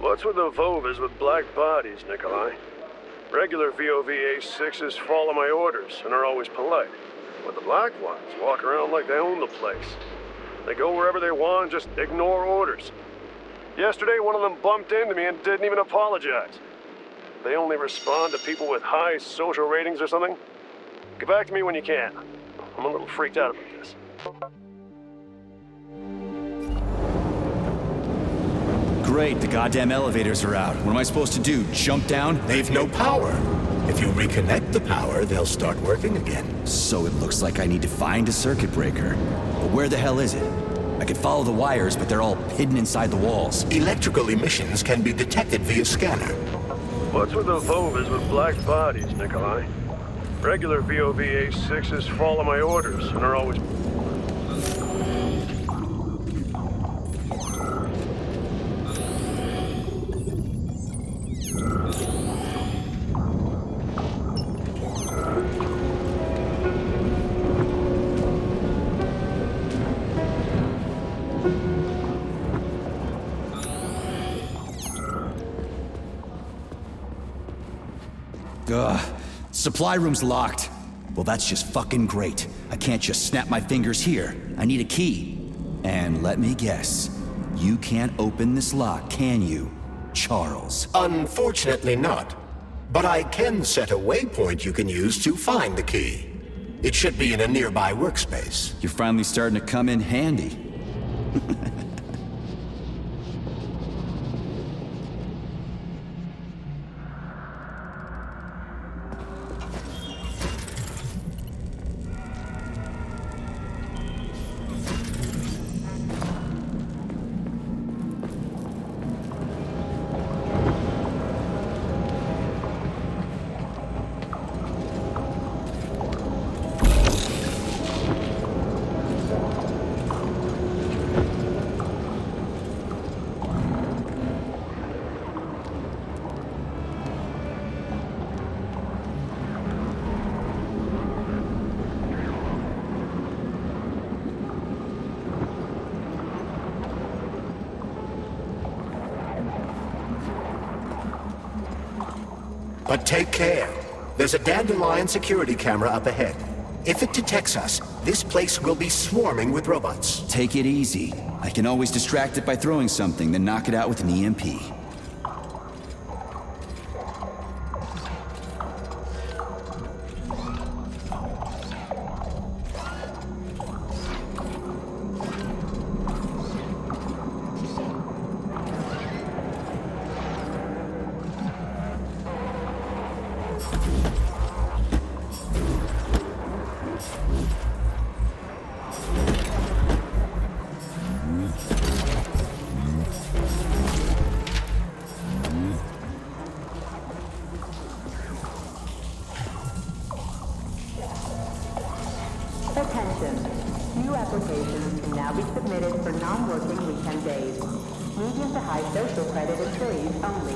What's with the Vovas with black bodies, Nikolai? Regular VOVA-6s follow my orders and are always polite. But the black ones walk around like they own the place. They go wherever they want and just ignore orders. Yesterday, one of them bumped into me and didn't even apologize. They only respond to people with high social ratings or something. Get back to me when you can. I'm a little freaked out about this. Great, the goddamn elevators are out. What am I supposed to do, jump down? They've no power. If you reconnect the power, they'll start working again. So it looks like I need to find a circuit breaker. But where the hell is it? I could follow the wires, but they're all hidden inside the walls. Electrical emissions can be detected via scanner. What's with the Vovas with black bodies, Nikolai? Regular VOVA-6s follow my orders and are always... Ugh. Supply room's locked. Well, that's just fucking great. I can't just snap my fingers here. I need a key. And let me guess. You can't open this lock, can you, Charles? Unfortunately not. But I can set a waypoint you can use to find the key. It should be in a nearby workspace. You're finally starting to come in handy. But take care. There's a dandelion security camera up ahead. If it detects us, this place will be swarming with robots. Take it easy. I can always distract it by throwing something, then knock it out with an EMP. Attention. New applications can now be submitted for non-working weekend days. Medium to high social credit employees only.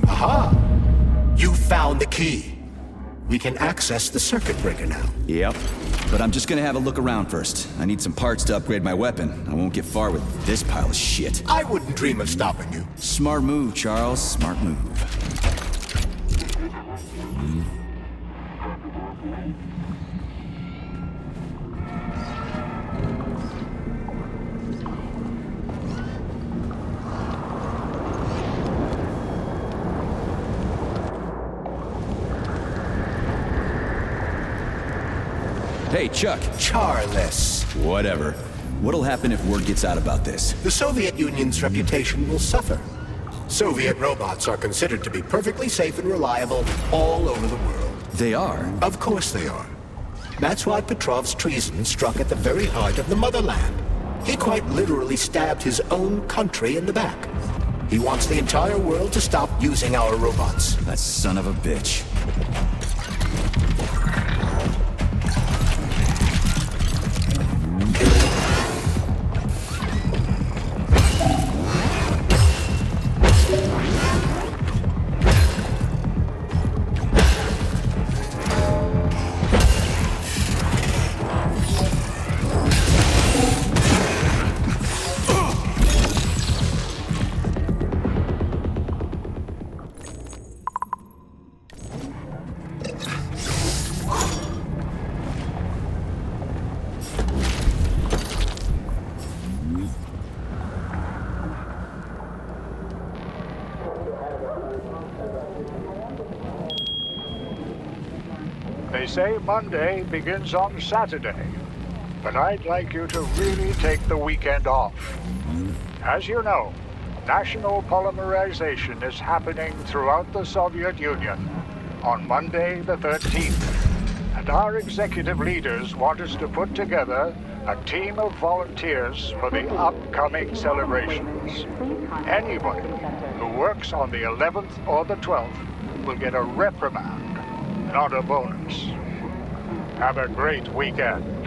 Aha! You found the key. We can access the circuit breaker now. Yep. But I'm just gonna have a look around first. I need some parts to upgrade my weapon. I won't get far with this pile of shit. I wouldn't dream of stopping you. Smart move, Charles. Smart move. Hey, Chuck. Charless. Whatever. What'll happen if word gets out about this? The Soviet Union's reputation will suffer. Soviet robots are considered to be perfectly safe and reliable all over the world. They are? Of course they are. That's why Petrov's treason struck at the very heart of the motherland. He quite literally stabbed his own country in the back. He wants the entire world to stop using our robots. That son of a bitch. They say Monday begins on Saturday, but I'd like you to really take the weekend off. As you know, national polymerization is happening throughout the Soviet Union on Monday the 13th, and our executive leaders want us to put together a team of volunteers for the upcoming celebrations. Anybody who works on the 11th or the 12th will get a reprimand, not a bonus. Have a great weekend.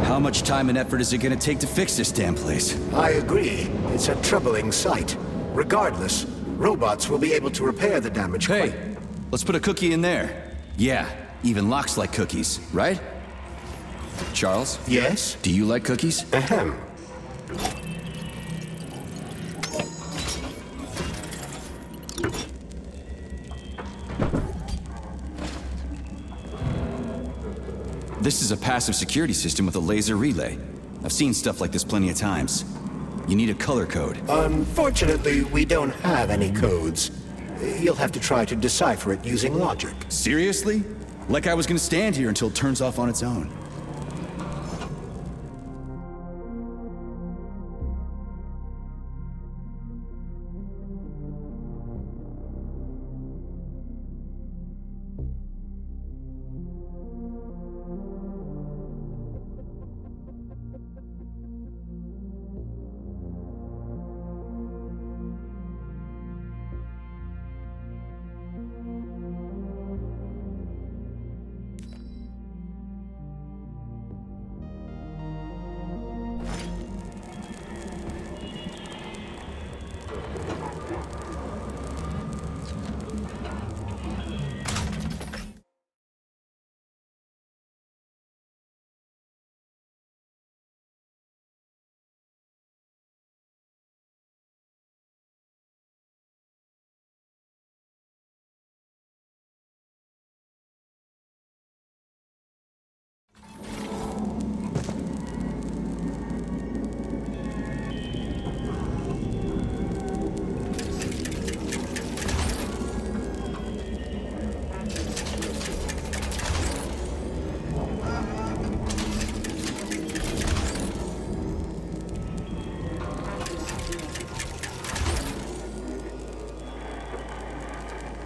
How much time and effort is it gonna take to fix this damn place? I agree. It's a troubling sight. Regardless, robots will be able to repair the damage Hey, let's put a cookie in there. Yeah, even locks like cookies, right? Charles, Yes? do you like cookies? Ahem. This is a passive security system with a laser relay. I've seen stuff like this plenty of times. You need a color code. Unfortunately, we don't have any codes. You'll have to try to decipher it using logic. Seriously? Like I was gonna stand here until it turns off on its own.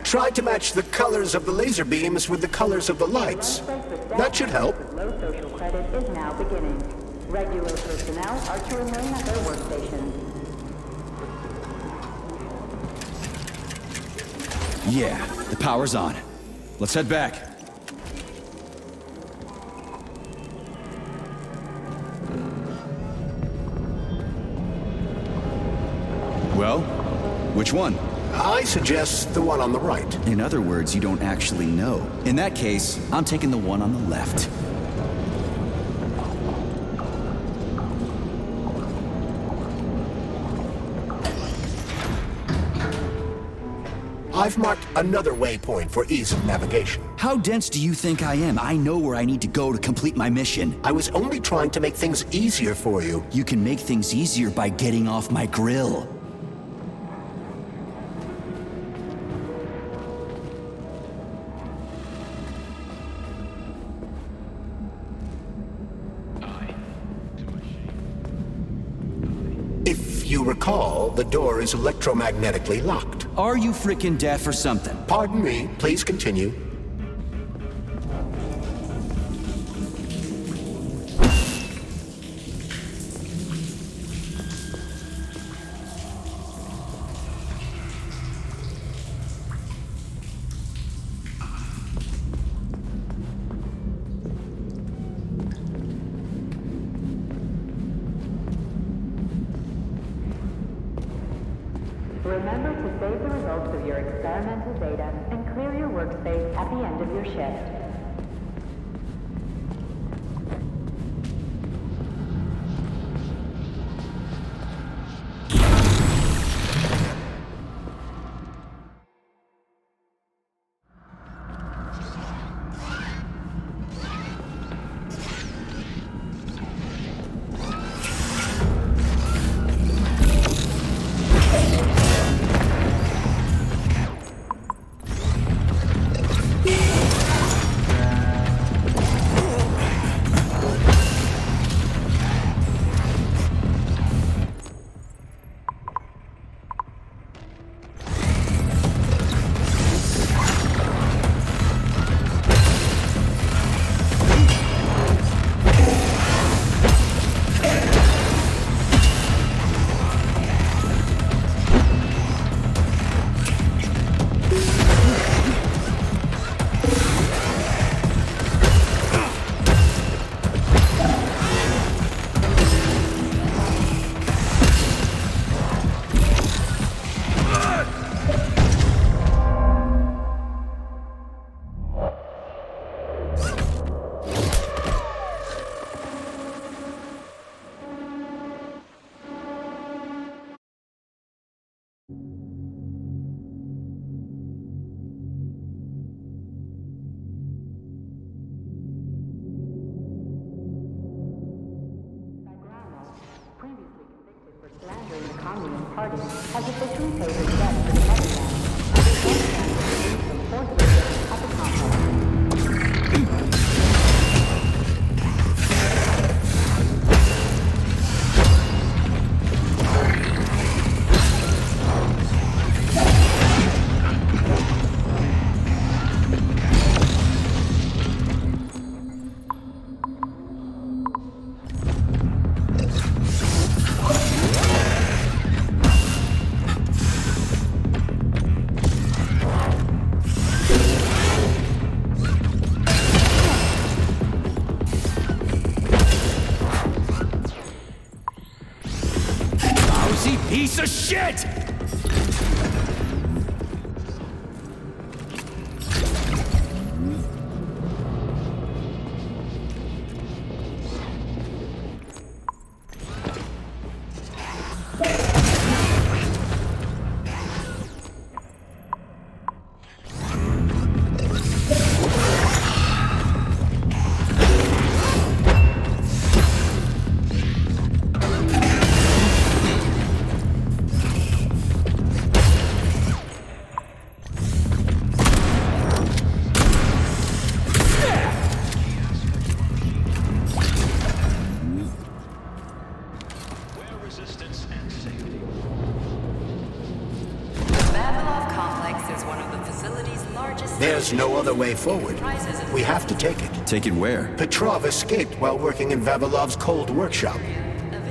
Try to match the colors of the laser beams with the colors of the lights. That should help. Low social credit is now beginning. Regular personnel are to remain at their workstations. Yeah, the power's on. Let's head back. Well, which one? I suggest the one on the right. In other words, you don't actually know. In that case, I'm taking the one on the left. I've marked another waypoint for ease of navigation. How dense do you think I am? I know where I need to go to complete my mission. I was only trying to make things easier for you. You can make things easier by getting off my grill. If you recall, the door is electromagnetically locked. Are you frickin' deaf or something? Pardon me, please continue. Remember to save the results of your experimental data and clear your workspace at the end of your shift. Previously convicted for slandering the Communist Party, has officially paid his debt to the motherland. Under one plan to from forthwith at the complex. Piece of shit! facility's largest... There's no other way forward. We have to take it. Take it where? Petrov escaped while working in Vavilov's cold workshop.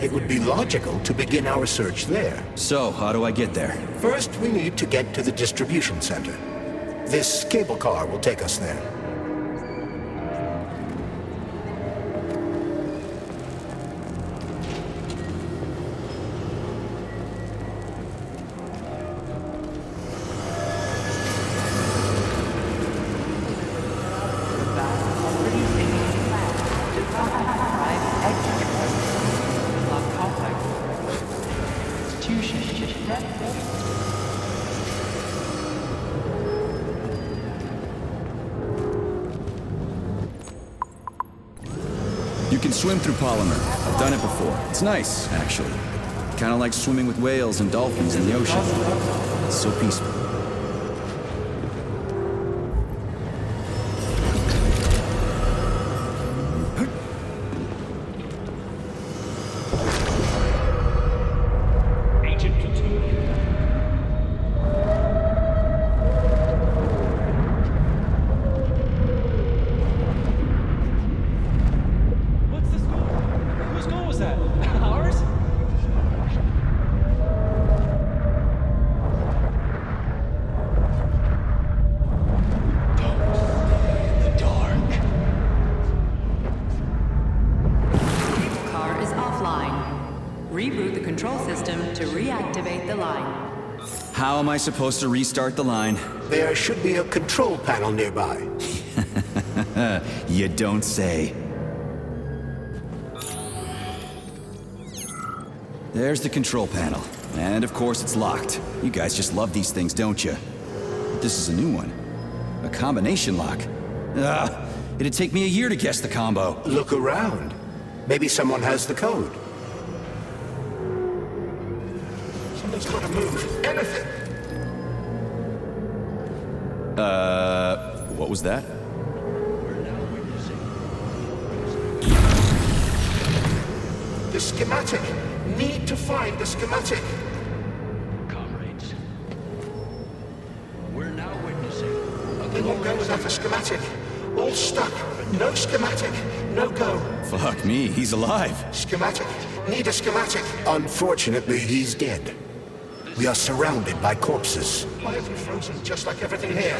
It would be logical to begin our search there. So, how do I get there? First, we need to get to the distribution center. This cable car will take us there. You can swim through polymer. I've done it before. It's nice, actually. Kind of like swimming with whales and dolphins in the ocean. It's so peaceful. Reboot the control system to reactivate the line. How am I supposed to restart the line? There should be a control panel nearby. You don't say. There's the control panel. And of course it's locked. You guys just love these things, don't you? But this is a new one. A combination lock. It'd take me a year to guess the combo. Look around. Maybe someone has the code. Someone's got to move. Anything! What was that? The schematic. Need to find the schematic. Comrades, we're now witnessing They won't go without a schematic. All stuck. No schematic. No go. Fuck me, he's alive. Schematic. Need a schematic. Unfortunately, he's dead. We are surrounded by corpses. Why have we frozen just like everything here?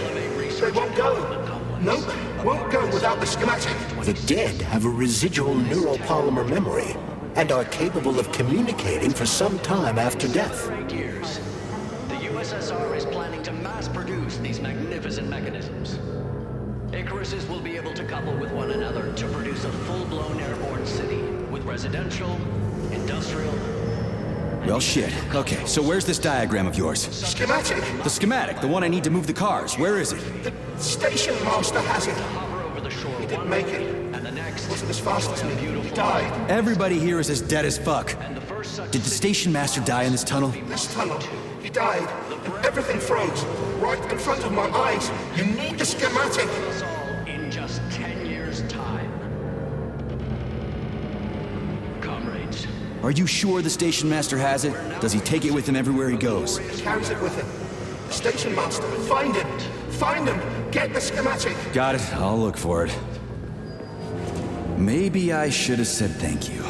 They won't go. Nope. Won't go without the schematic. The dead have a residual neuropolymer memory and are capable of communicating for some time after death. 8 years. The USSR is planning to mass produce these magnificent mechanisms. Icaruses will be able to couple with one another to produce a full-blown airborne city with residential, industrial... Well, shit. Okay, so where's this diagram of yours? Schematic! The schematic, the one I need to move the cars. Where is it? The station master has it. Hover over the shore He didn't make it. and the next... Wasn't as fast as me. He died. Everybody here is as dead as fuck. And the first such Did the station master die in this tunnel? This tunnel. He died. And everything froze. Right in front of my eyes. You need the schematic. us all in just 10 years' time. Comrades, Are you sure the station master has it? Does he take it with him everywhere he goes? He carries it with him. The station master. Find him. Find him. Get the schematic. Got it. I'll look for it. Maybe I should have said thank you.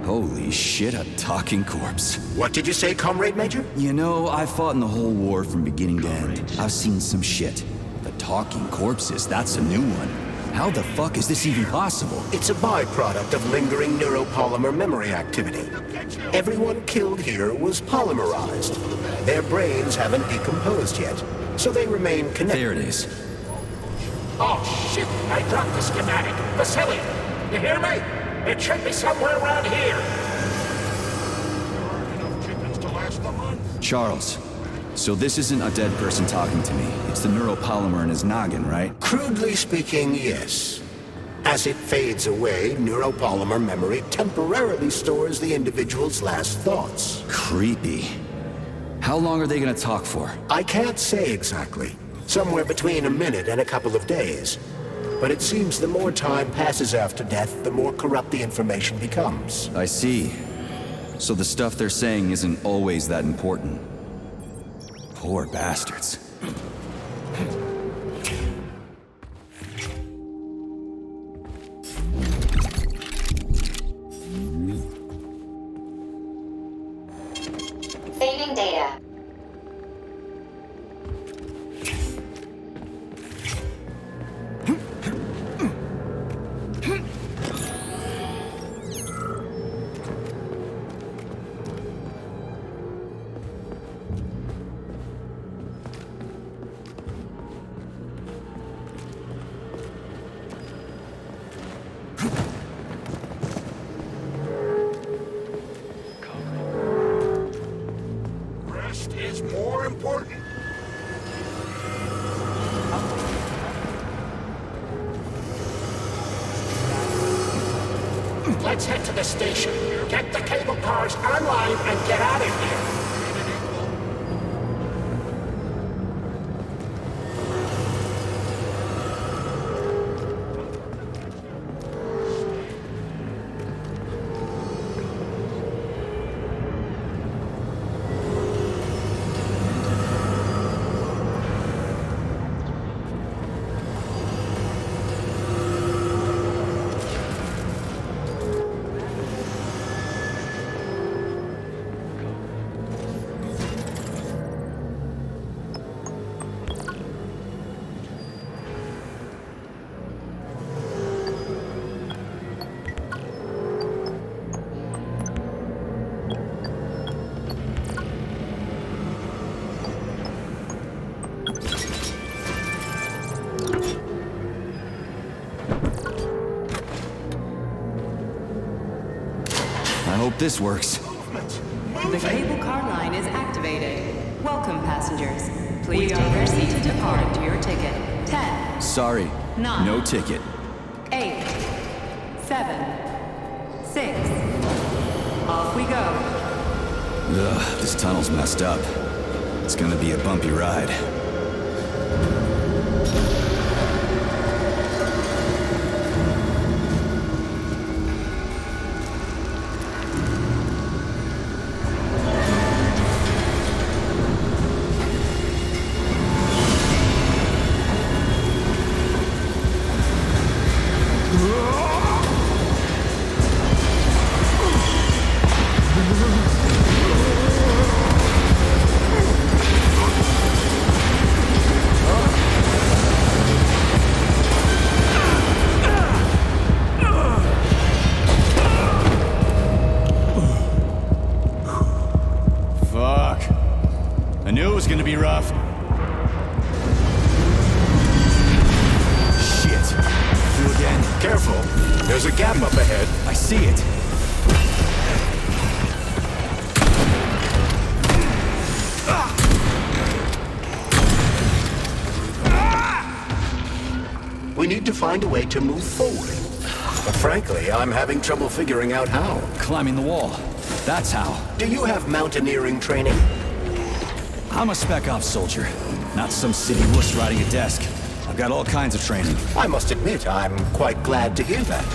Holy shit, a talking corpse. What did you say, Comrade Major? You know, I've fought in the whole war from beginning to end. I've seen some shit. The talking corpses, that's a new one. How the fuck is this even possible? It's a byproduct of lingering neuropolymer memory activity. Everyone killed here was polymerized. Their brains haven't decomposed yet, so they remain connected. There it is. Oh, shit! I dropped the schematic. Vasily, you hear me? It should be somewhere around here. There aren't enough chickens to last a month. Charles, so this isn't a dead person talking to me. It's the neuropolymer in his noggin, right? Crudely speaking, yes. As it fades away, neuropolymer memory temporarily stores the individual's last thoughts. Creepy. How long are they gonna talk for? I can't say exactly. Somewhere between a minute and a couple of days. But it seems the more time passes after death, the more corrupt the information becomes. I see. So the stuff they're saying isn't always that important. Poor bastards. Saving data. Rest is more important. Let's head to the station. Get the cable cars online and get out of here. I hope this works. The cable car line is activated. Welcome, passengers. Please take your seat to depart to your ticket. 10, Sorry, 9. no ticket. 8, 7, 6. Off we go. Ugh, this tunnel's messed up. It's gonna be a bumpy ride. Fuck. I knew it was gonna be rough. Shit. You again? Careful. There's a gap up ahead. I see it. We need to find a way to move forward. But frankly, I'm having trouble figuring out how. Climbing the wall. That's how. Do you have mountaineering training? I'm a spec ops soldier, not some city wuss riding a desk. I've got all kinds of training. I must admit, I'm quite glad to hear that.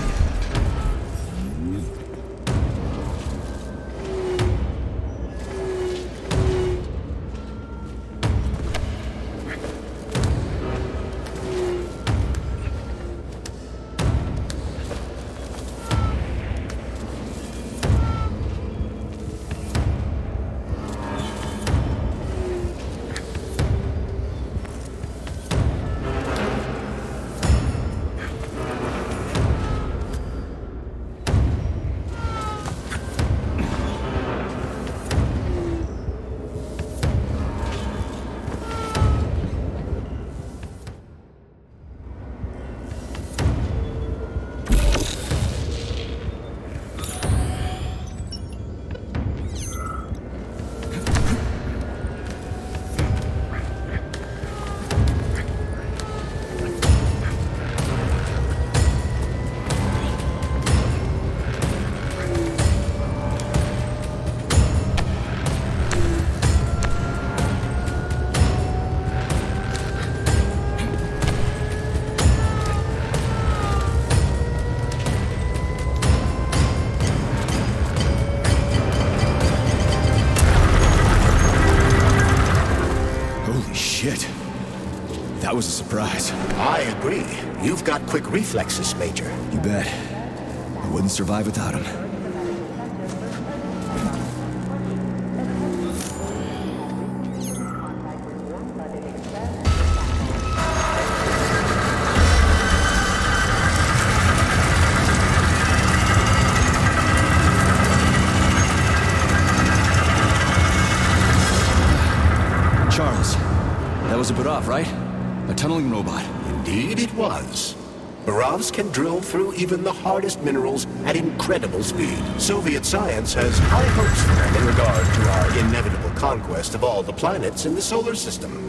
That was a surprise. I agree. You've got quick reflexes, Major. You bet. I wouldn't survive without him. Charles, that was a Budov, right? A tunneling robot. Indeed it was. Burovs can drill through even the hardest minerals at incredible speed. Soviet science has high hopes for them in regard to our inevitable conquest of all the planets in the solar system.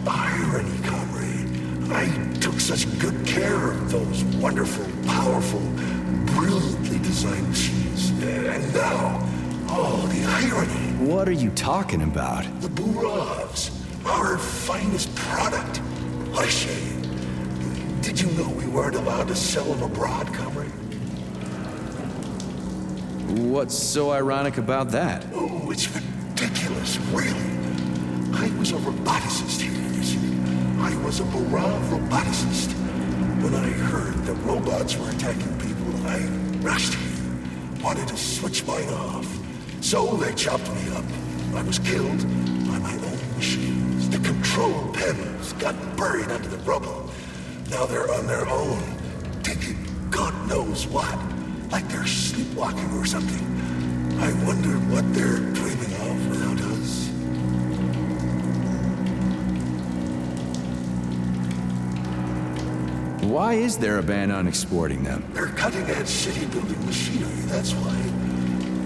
Irony, comrade. I took such good care of those wonderful, powerful, brilliantly designed machines. And now, oh, the irony. What are you talking about? The Burovs, our finest product. What a shame. Did you know we weren't allowed to sell them abroad, comrade? What's so ironic about that? Oh, it's ridiculous, really. I was a roboticist here, you see. I was a Burov roboticist. When I heard that robots were attacking people, I rushed here. Wanted to switch mine off. So they chopped me up. I was killed by my own machines. The control panels got buried under the rubble. Now they're on their own, digging God knows what. Like they're sleepwalking or something. I wonder what they're dreaming of without us. Why is there a ban on exporting them? They're cutting-edge city-building machinery, that's why.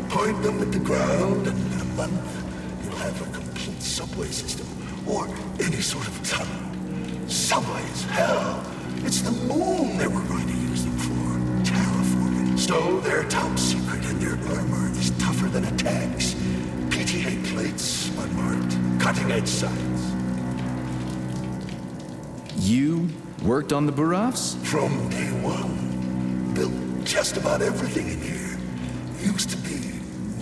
Point them at the ground, and in a month, you'll have a complete subway system, or any sort of tunnel. Subways, hell! It's the moon they were going to use them for. Terraforming. So they're top secret, and their armor is tougher than a tank's. PTA plates, unmarked. Cutting-edge science. You worked on the Burovs? From day one. Built just about everything in here. Used to be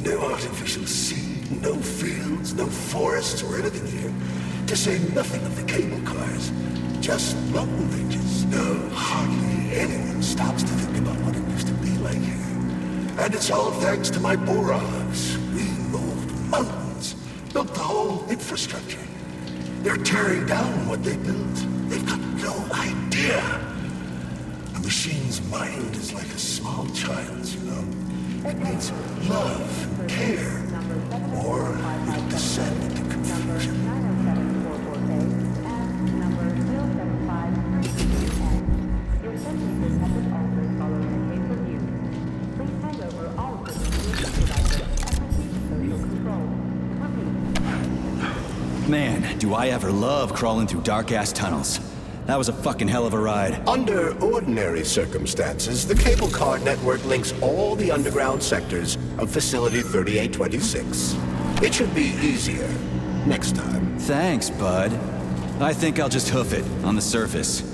no artificial sea, no fields, no forests or anything here. To say nothing of the cable cars. Just mountain ranges. No, hardly anyone stops to think about what it used to be like here. And it's all thanks to my Burovs. We moved mountains, built the whole infrastructure. They're tearing down what they built. They've got no idea. A machine's mind is like a small child's, you know. It needs love and care, or it'll descend into confusion. Man, do I ever love crawling through dark-ass tunnels. That was a fucking hell of a ride. Under ordinary circumstances, the cable car network links all the underground sectors of Facility 3826. It should be easier next time. Thanks, bud. I think I'll just hoof it on the surface.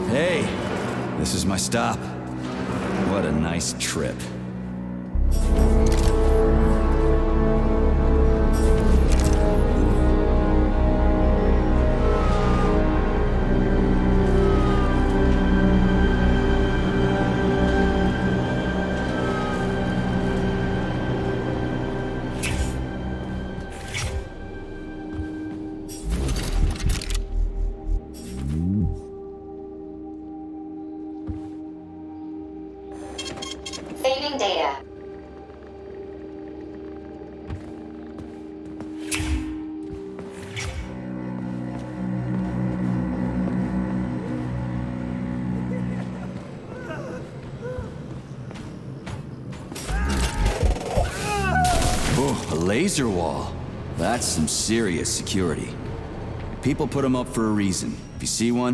Hey, this is my stop. What a nice trip. laser wall. That's some serious security. People put them up for a reason. If you see one,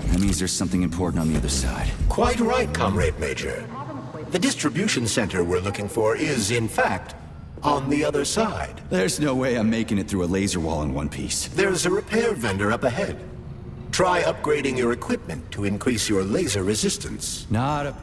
that means there's something important on the other side. Quite right, Comrade Major. The distribution center we're looking for is, in fact, on the other side. There's no way I'm making it through a laser wall in one piece. There's a repair vendor up ahead. Try upgrading your equipment to increase your laser resistance. Not a...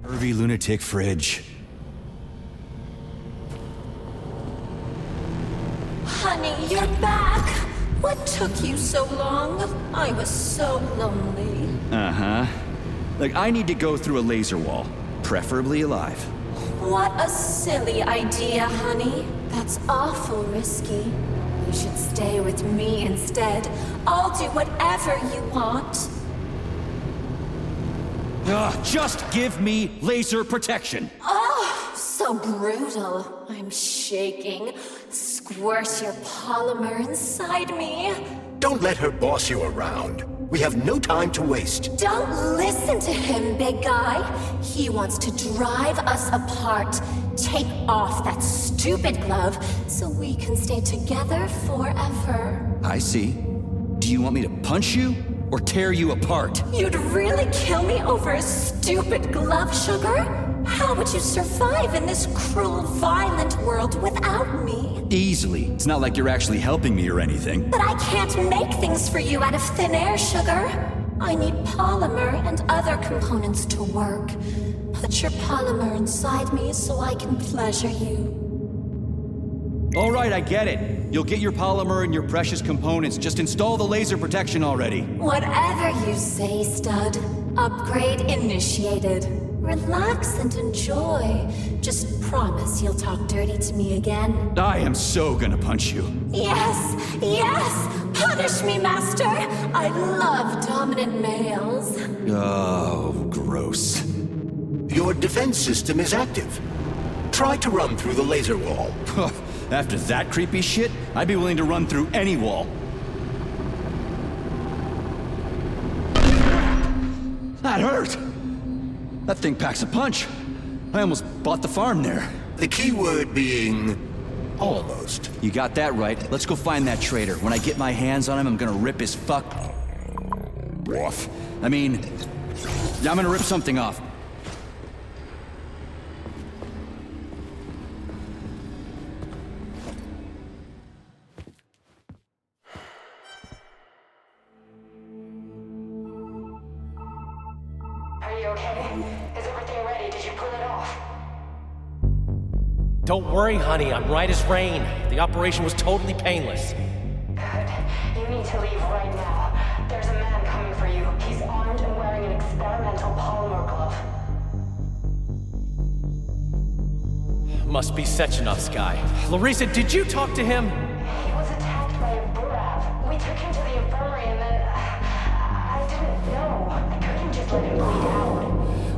Pervy lunatic fridge. Honey, you're back. What took you so long? I was so lonely. Uh-huh. Like, I need to go through a laser wall, preferably alive. What a silly idea, honey. That's awful risky. You should stay with me instead. I'll do whatever you want. Just give me laser protection. Oh, so brutal. I'm shaking. Squirt your polymer inside me. Don't let her boss you around. We have no time to waste. Don't listen to him, big guy. He wants to drive us apart. Take off that stupid glove so we can stay together forever. I see. Do you want me to punch you or tear you apart? You'd really kill me over a stupid glove, sugar? How would you survive in this cruel, violent world without me? Easily. It's not like you're actually helping me or anything. But I can't make things for you out of thin air, sugar. I need polymer and other components to work. Put your polymer inside me so I can pleasure you. All right, I get it. You'll get your polymer and your precious components. Just install the laser protection already. Whatever you say, stud. Upgrade initiated. Relax and enjoy. Just promise you'll talk dirty to me again. I am so gonna punch you. Yes, yes! Punish me, master! I love dominant males. Oh, gross. Your defense system is active. Try to run through the laser wall. After that creepy shit, I'd be willing to run through any wall. That hurt! That thing packs a punch. I almost bought the farm there. The key word being almost. You got that right. Let's go find that traitor. When I get my hands on him, I'm gonna rip his fuck... off. I mean, I'm gonna rip something off. Are you okay? Is everything ready? Did you pull it off? Don't worry, honey. I'm right as rain. The operation was totally painless. Good. You need to leave right now. There's a man coming for you. He's armed and wearing an experimental polymer glove. Must be Sechenov's guy. Larissa, did you talk to him? He was attacked by a Burav. We took him to the infirmary and then... I didn't know. I couldn't just let him bleed out.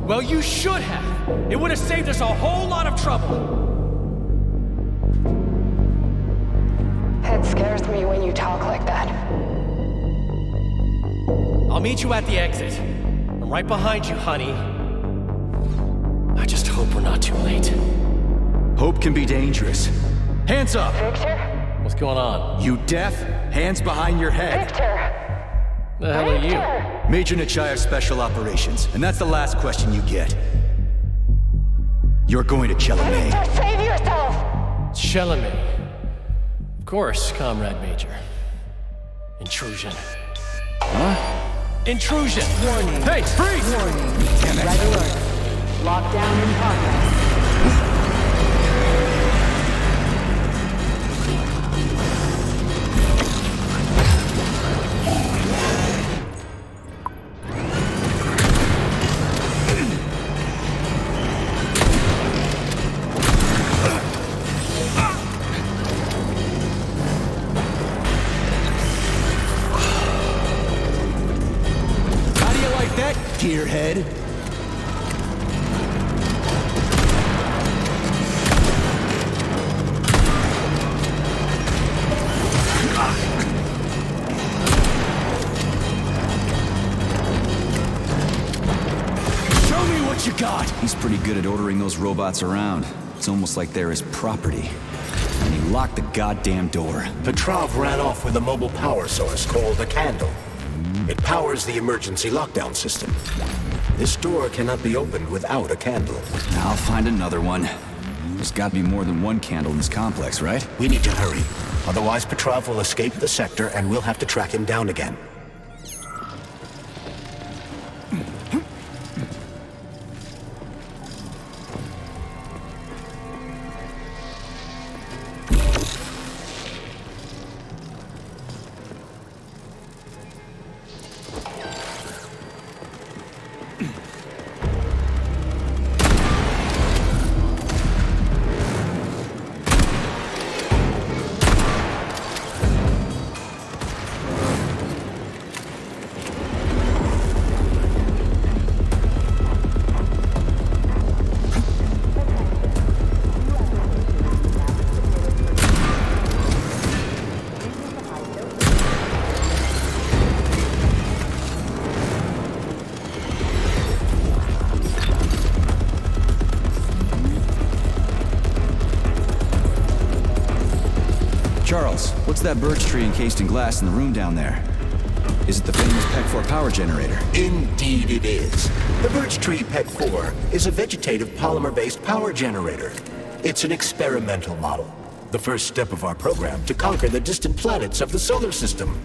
Well, you should have. It would have saved us a whole lot of trouble. It scares me when you talk like that. I'll meet you at the exit. I'm right behind you, honey. I just hope we're not too late. Hope can be dangerous. Hands up! Victor? What's going on? You deaf? Hands behind your head. Victor! The hell are you? Victor! Major Nechayev Special Operations, and that's the last question you get. You're going to Chalamet. Victor, save yourself! Chalamet. Of course, Comrade Major. Intrusion. Huh? Intrusion! Warning. Hey, freeze! Warning. Damn it. Red alert. Lockdown in progress. gearhead. Show me what you got! He's pretty good at ordering those robots around. It's almost like they're his property. And he locked the goddamn door. Petrov ran off with a mobile power source called a candle. It powers the emergency lockdown system. This door cannot be opened without a candle. I'll find another one. There's gotta be more than one candle in this complex, right? We need to hurry. Otherwise, Petrov will escape the sector and we'll have to track him down again. Charles, what's that birch tree encased in glass in the room down there? Is it the famous PEC-4 power generator? Indeed it is. The birch tree PEC-4 is a vegetative polymer-based power generator. It's an experimental model. The first step of our program to conquer the distant planets of the solar system.